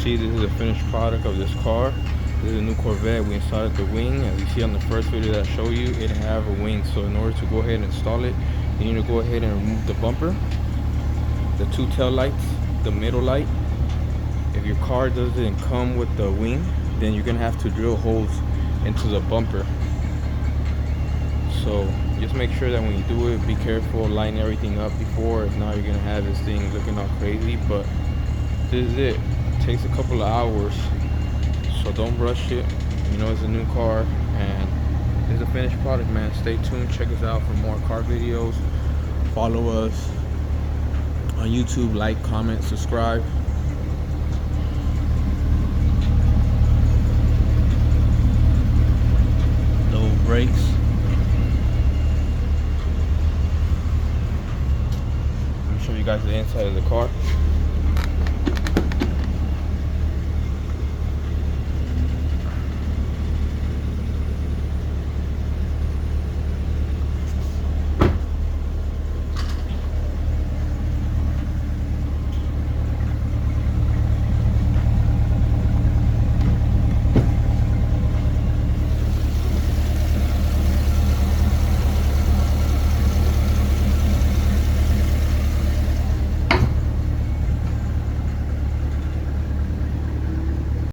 see, this is a finished product of this car. This is a new Corvette. We installed the wing. As you see on the first video that I show you, it have a wing. So in order to go ahead and install it, you need to go ahead and remove the bumper, the two tail lights, the middle light. If your car doesn't come with the wing, then you're gonna have to drill holes into the bumper. So just make sure that when you do it, be careful, line everything up before. If not, you're gonna have this thing looking all crazy. But this is it. It takes a couple of hours, so don't rush it. You know, it's a new car and it's a finished product, man. Stay tuned, check us out for more car videos. Follow us on YouTube, like, comment, subscribe. No brakes. Let me show you guys the inside of the car.